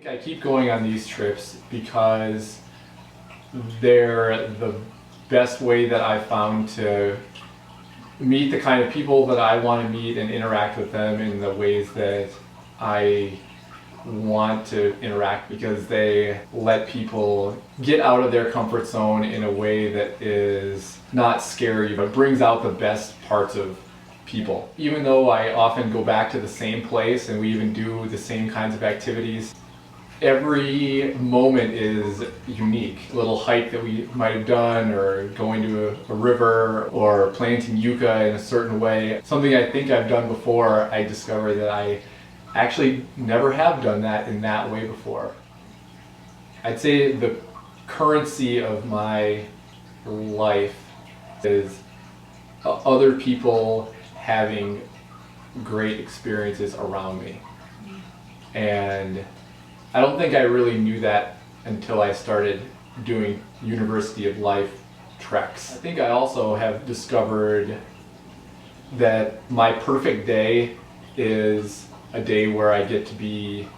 I keep going on these trips because they're the best way that I've found to meet the kind of people that I want to meet and interact with them in the ways that I want to interact, because they let people get out of their comfort zone in a way that is not scary but brings out the best parts of people. Even though I often go back to the same place and we even do the same kinds of activities, every moment is unique. A little hike that we might have done, or going to a river, or planting yucca in a certain way. Something I think I've done before, I discover that I actually never have done that in that way before. I'd say the currency of my life is other people having great experiences around me. And I don't think I really knew that until I started doing University of Life treks. I think I also have discovered that my perfect day is a day where I get to be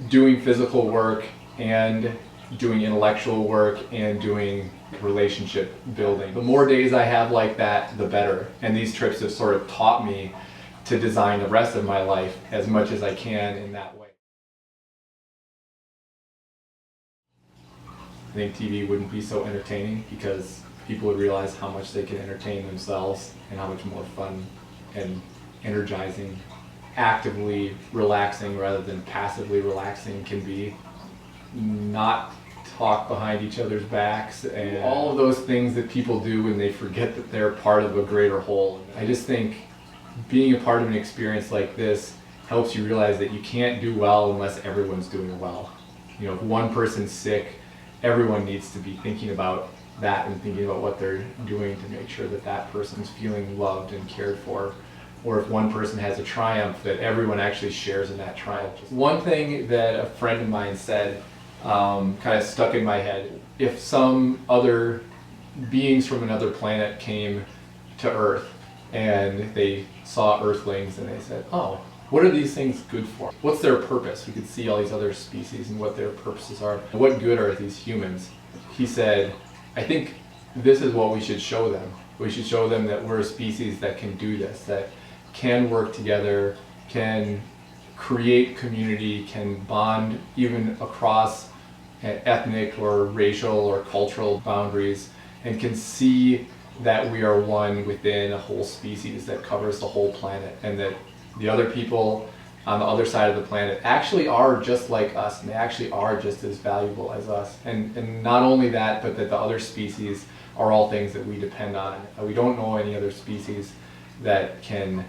doing physical work and doing intellectual work and doing relationship building. The more days I have like that, the better. And these trips have sort of taught me to design the rest of my life as much as I can in that way. I think TV wouldn't be so entertaining because people would realize how much they can entertain themselves and how much more fun and energizing, actively relaxing rather than passively relaxing can be. Not talk behind each other's backs and all of those things that people do when they forget that they're part of a greater whole. I just think being a part of an experience like this helps you realize that you can't do well unless everyone's doing well. You know, if one person's sick, everyone needs to be thinking about that and thinking about what they're doing to make sure that that person's feeling loved and cared for. Or if one person has a triumph, that everyone actually shares in that triumph. One thing that a friend of mine said kind of stuck in my head: if some other beings from another planet came to Earth and they saw Earthlings and they said, oh, what are these things good for? What's their purpose? We could see all these other species and what their purposes are. What good are these humans? He said, I think this is what we should show them. We should show them that we're a species that can do this, that can work together, can create community, can bond even across ethnic or racial or cultural boundaries, and can see that we are one within a whole species that covers the whole planet, and that the other people on the other side of the planet actually are just like us, and they actually are just as valuable as us. And not only that, but that the other species are all things that we depend on. We don't know any other species that can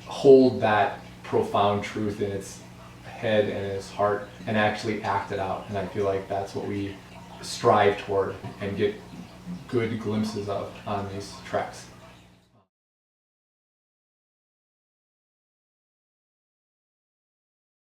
hold that profound truth in its head and in its heart and actually act it out. And I feel like that's what we strive toward and get good glimpses of on these treks.